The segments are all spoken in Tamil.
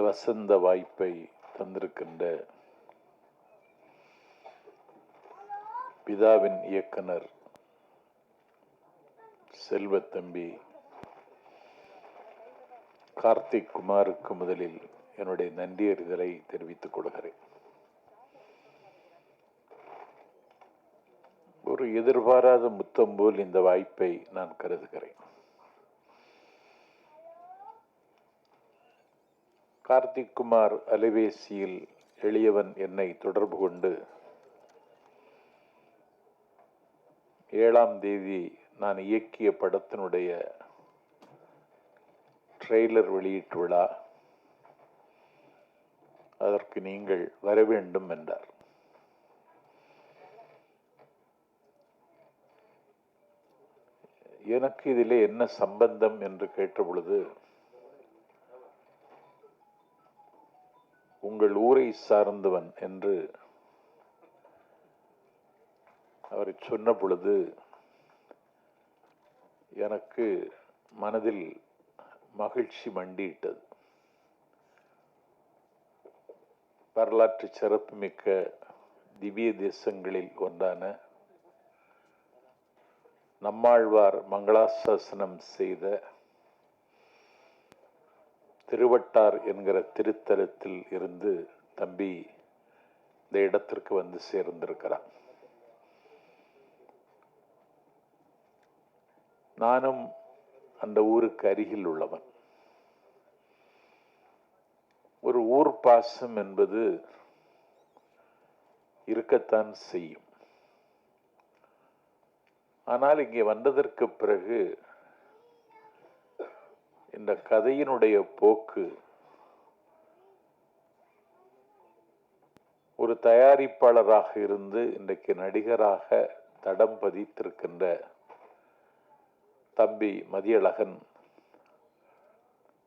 வசந்த வாய்ப்பை தந்திருக்கின்ற பிதாவின் இயக்குனர் செல்வத்தம்பி கார்த்திக் குமாருக்கு முதலில் என்னுடைய நன்றியறிதலை தெரிவித்துக் கொள்கிறேன். ஒரு எதிர்பாராத முத்தம் போல் இந்த வாய்ப்பை நான் கருதுகிறேன். கார்த்திக் குமார் அலைபேசியில் எளியவன் என்னை தொடர்பு கொண்டு 7ஆம் தேதி நான் இயக்கிய படத்தினுடைய ட்ரெய்லர் வெளியீட்டு விழா, அதற்கு நீங்கள் வர வேண்டும் என்றார். எனக்கு இதிலே என்ன சம்பந்தம் என்று கேட்டபொழுது, உங்கள் ஊரை சார்ந்தவன் என்று அவர் சொன்ன பொழுது எனக்கு மனதில் மகிழ்ச்சி மண்டியிட்டது. வரலாற்று சிறப்புமிக்க திவ்ய தேசங்களில் ஒன்றான நம்மாழ்வார் மங்களாசாசனம் செய்த திருவட்டார் என்கிற திருத்தலத்தில் இருந்து தம்பி இந்த இடத்திற்கு வந்து சேர்ந்திருக்கிறார். நானும் அந்த ஊருக்கு அருகில் உள்ளவன். ஒரு ஊர் பாசம் என்பது இருக்கத்தான் செய்யும். ஆனால் இங்கே வந்ததற்கு பிறகு இந்த கதையினுடைய போக்கு ஒரு தயாரிப்பாளராக இருந்து இன்றைக்கு நடிகராக தடம் பதித்திருக்கின்ற தம்பி மதியழகன்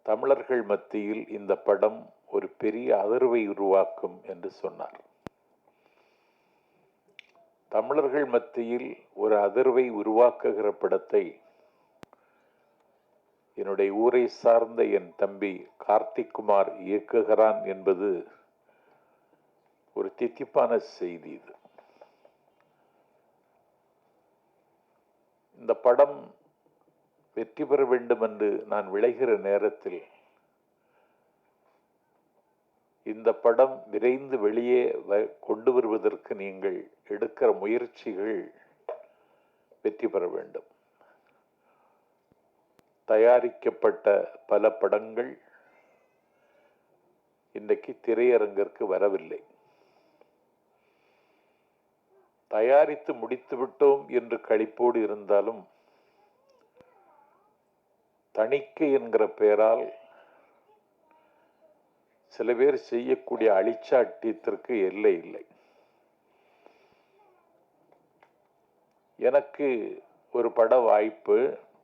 தமிழர்கள் மத்தியில் இந்த படம் ஒரு பெரிய அதிர்வை உருவாக்கும் என்று சொன்னார். தமிழர்கள் மத்தியில் ஒரு அதிர்வை உருவாக்குகிற படத்தை என்னுடைய ஊரை சார்ந்த என் தம்பி கார்த்திக் குமார் இயக்குகிறான் என்பது ஒரு தித்திப்பான செய்தி. இது இந்த படம் வெற்றி பெற வேண்டும் என்று நான் விளைகிற நேரத்தில் இந்த படம் விரைந்து வெளியே கொண்டு வருவதற்கு நீங்கள் எடுக்கிற முயற்சிகள் வெற்றி பெற வேண்டும். தயாரிக்கப்பட்ட பல படங்கள் இன்றைக்கு திரையரங்கிற்கு வரவில்லை. தயாரித்து முடித்து விட்டோம் என்று களிப்போடு இருந்தாலும் தணிக்கை என்கிற பெயரால் சில பேர் செய்யக்கூடிய அழிச்சாட்டியத்திற்கு எல்லை இல்லை. எனக்கு ஒரு பட வாய்ப்பு.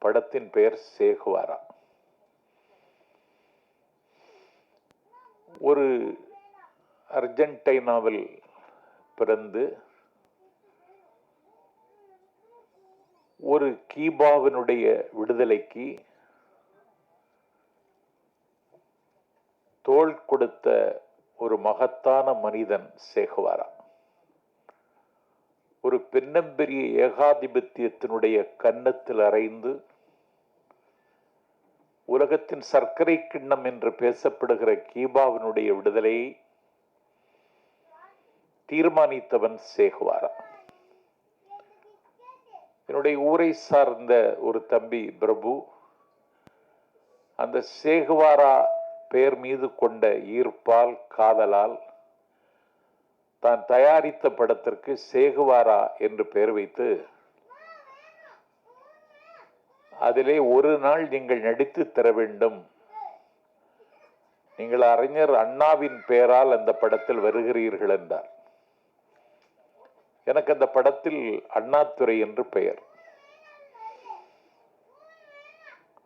படத்தின் பெயர் சேகுவாரா. ஒரு அர்ஜென்டினாவில் பிறந்து ஒரு கீபாவினுடைய விடுதலைக்கு தோள் கொடுத்த ஒரு மகத்தான மனிதன் சேகுவாரா. ஒரு பெண்ணம்பெரிய ஏகாதிபத்தியத்தினுடைய கன்னத்தில் அறைந்து உலகத்தின் சர்க்கரை கிண்ணம் என்று பேசப்படுகிற கீபாவினுடைய விடுதலையை தீர்மானித்தவன் சேகுவாரா. என்னுடைய ஊரை சார்ந்த ஒரு தம்பி பிரபு அந்த சேகுவாரா பெயர் மீது கொண்ட ஈர்ப்பால் காதலால் தான் தயாரித்த படத்திற்கு சேகுவாரா என்று பெயர் வைத்து அதிலே ஒரு நாள் நீங்கள் நடித்து தர வேண்டும், நீங்கள் அறிஞர் அண்ணாவின் பெயரால் அந்த படத்தில் வருகிறீர்கள் என்றார். எனக்கு அந்த படத்தில் அண்ணாதுரை என்று பெயர்.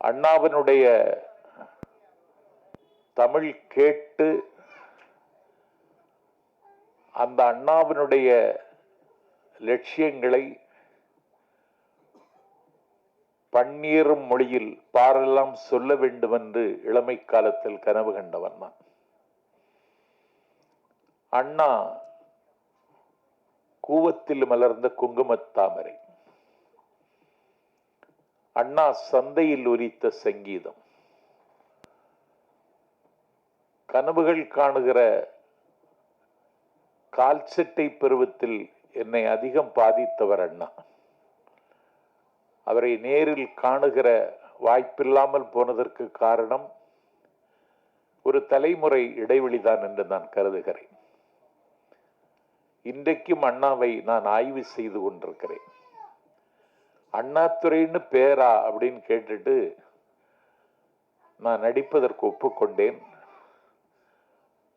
அண்ணாவினுடைய தமிழ் கேட்டு அந்த அண்ணாவினுடைய லட்சியங்களை பன்னீரும் மொழியில் பாரெல்லாம் சொல்ல வேண்டும் என்று இளமை காலத்தில் கனவு கண்டவன் நான். அண்ணா கூவத்தில் மலர்ந்த குங்குமத்தாமரை, அண்ணா சந்தையில் ஒலித்த சங்கீதம், கனவுகள் காணுகிற கால்சட்டை பருவத்தில் என்னை அதிகம் பாதித்தவர் அண்ணா. அவரை நேரில் காணுகிற வாய்ப்பில்லாமல் போனதற்கு காரணம் ஒரு தலைமுறை இடைவெளிதான் என்று நான் கருதுகிறேன். இன்றைக்கும் அண்ணாவை நான் ஆய்வு செய்து கொண்டிருக்கிறேன். அண்ணாதுரைன்னு பேரா அப்படின்னு கேட்டுட்டு நான் நடிப்பதற்கு ஒப்புக்கொண்டேன்.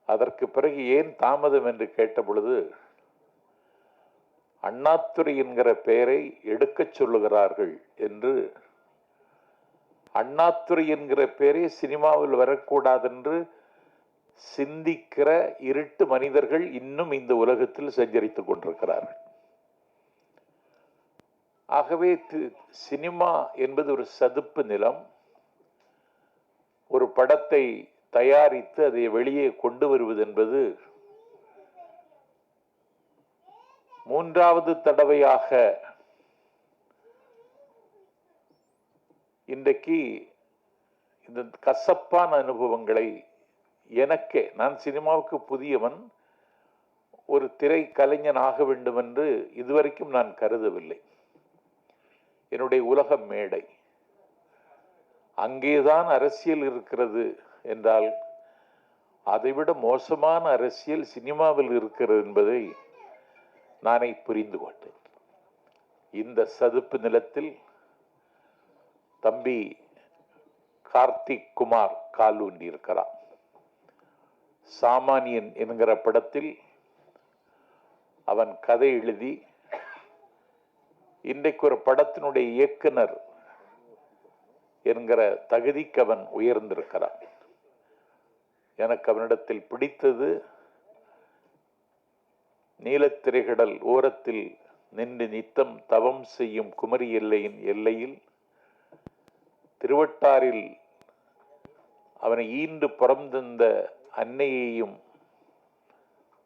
அதற்கு பிறகு ஏன் தாமதம் என்று கேட்ட பொழுது, அண்ணாதுரை என்கிற பெயரை எடுக்கச் சொல்லுகிறார்கள் என்று, அண்ணாதுரை என்கிற பெயரே சினிமாவில் வரக்கூடாது என்று சிந்திக்கிற இருட்டு மனிதர்கள் இன்னும் இந்த உலகத்தில் சஞ்சரித்துக் கொண்டிருக்கிறார்கள். ஆகவே சினிமா என்பது ஒரு சதுப்பு நிலம். ஒரு படத்தை தயாரித்து அதை வெளியே கொண்டு வருவது என்பது மூன்றாவது தடவையாக இன்றைக்கு இந்த கசப்பான அனுபவங்களை எனக்கே, நான் சினிமாவுக்கு புதியவன், ஒரு திரை கலைஞன் ஆக வேண்டும் என்று இதுவரைக்கும் நான் கருதவில்லை. என்னுடைய உலகம் மேடை, அங்கேதான் அரசியல் இருக்கிறது என்றால் அதைவிட மோசமான அரசியல் சினிமாவில் இருக்கிறது என்பதை நானே புரிந்து கொண்டேன். இந்த சதுப்பு நிலத்தில் தம்பி கார்த்திக் குமார் கால் ஊன்றி இருக்கிறான். சாமானியன் என்கிற படத்தில் அவன் கதை எழுதி இன்றைக்கு ஒரு படத்தினுடைய இயக்குனர் என்கிற தகுதிக்கு அவன் உயர்ந்திருக்கிறான். எனக்கு அவனிடத்தில் பிடித்தது, நீலத்திரைகடல் ஓரத்தில் நின்று நித்தம் தவம் செய்யும் குமரி எல்லையின் எல்லையில் திருவட்டாரில் அவனை ஈண்டு புறந்தந்த அன்னையையும்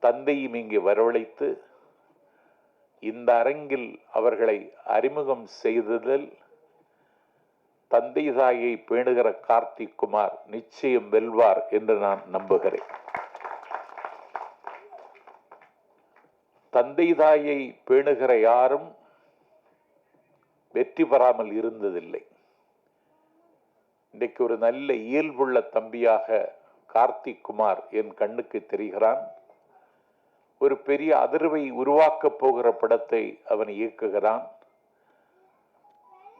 தந்தையும் இங்கே வரவழைத்து இந்த அரங்கில் அவர்களை அறிமுகம் செய்ததில் தந்தை தாயை பேணுகிற கார்த்திக் குமார் நிச்சயம் வெல்வார் என்று நான் நம்புகிறேன். தந்தை தாயை பேணுகிற யாரும் வெற்றி பெறாமல் இருந்ததில்லை. இன்றைக்கு ஒரு நல்ல இயல்புள்ள தம்பியாக கார்த்திக் குமார் என் கண்ணுக்கு தெரிகிறான். ஒரு பெரிய அதிர்வை உருவாக்கப் போகிற படத்தை அவன் இயக்குகிறான்.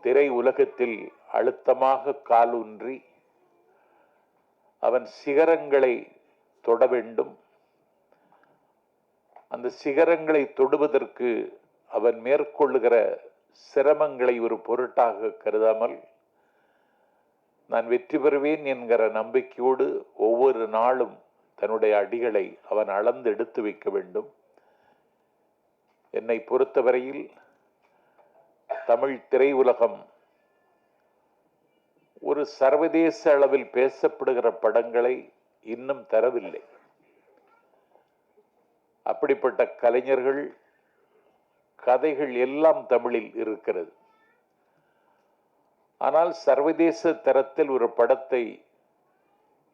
திரை உலகத்தில் அழுத்தமாக காலூன்றி அவன் சிகரங்களை தொட வேண்டும். அந்த சிகரங்களை தொடுவதற்கு அவன் மேற்கொள்ளுகிற சிரமங்களை ஒரு பொருட்டாக கருதாமல், நான் வெற்றி பெறுவேன் என்கிற நம்பிக்கையோடு ஒவ்வொரு நாளும் தன்னுடைய அடிகளை அவன் அளந்து எடுத்து வைக்க வேண்டும். என்னை பொறுத்தவரையில் தமிழ் திரையுலகம் ஒரு சர்வதேச அளவில் பேசப்படுகிற படங்களை இன்னும் தரவில்லை. அப்படிப்பட்ட கலைஞர்கள், கதைகள் எல்லாம் தமிழில் இருக்கிறது. ஆனால் சர்வதேச தரத்தில் ஒரு படத்தை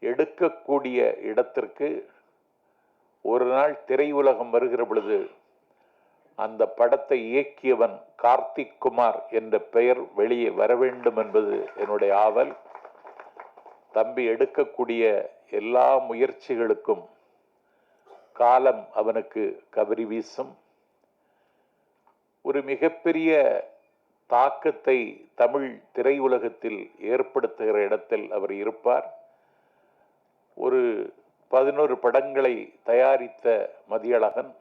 எடுக்கக்கூடிய இடத்திற்கு ஒரு நாள் திரையுலகம் வருகிற பொழுது அந்த படத்தை இயக்கியவன் கார்த்திக் குமார் என்ற பெயர் வெளியே வர வேண்டும் என்பது என்னுடைய ஆவல். தம்பி எடுக்கக்கூடிய எல்லா முயற்சிகளுக்கும் காலம் அவனுக்கு கவரி வீசும். ஒரு மிகப்பெரிய தாக்கத்தை தமிழ் திரையுலகத்தில் ஏற்படுத்துகிற இடத்தில் அவர் இருப்பார். ஒரு 11 படங்களை தயாரித்த மதியழகன்,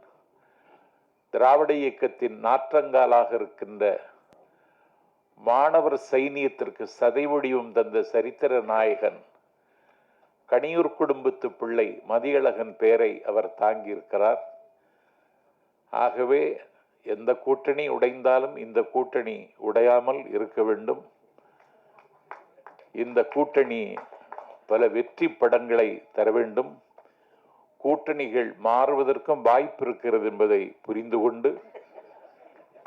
திராவிட இயக்கத்தின் நாற்றங்காலாக இருக்கின்ற மாணவர் சைனியத்திற்கு சதை வடிவம் தந்த சரித்திர நாயகன் கனியூர் குடும்பத்து பிள்ளை மதியழகன் பெயரை அவர் தாங்கியிருக்கிறார். ஆகவே எந்த கூட்டணி உடைந்தாலும் இந்த கூட்டணி உடையாமல் இருக்க வேண்டும். இந்த கூட்டணி பல வெற்றி படங்களை தர வேண்டும். கூட்டணிகள் மாறுவதற்கும் வாய்ப்பு இருக்கிறது என்பதை புரிந்து கொண்டு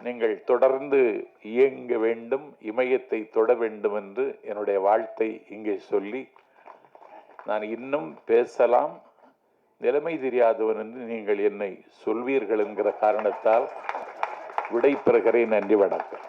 நீங்கள் தொடர்ந்து இயங்க வேண்டும், இமயத்தை தொட வேண்டும் என்று என்னுடைய வாழ்த்தை இங்கே சொல்லி, நான் இன்னும் பேசலாம், நிலைமை தெரியாதவன் என்று நீங்கள் என்னை சொல்வீர்கள் என்கிற காரணத்தால் விடை பெறுகிறேன். நன்றி, வணக்கம்.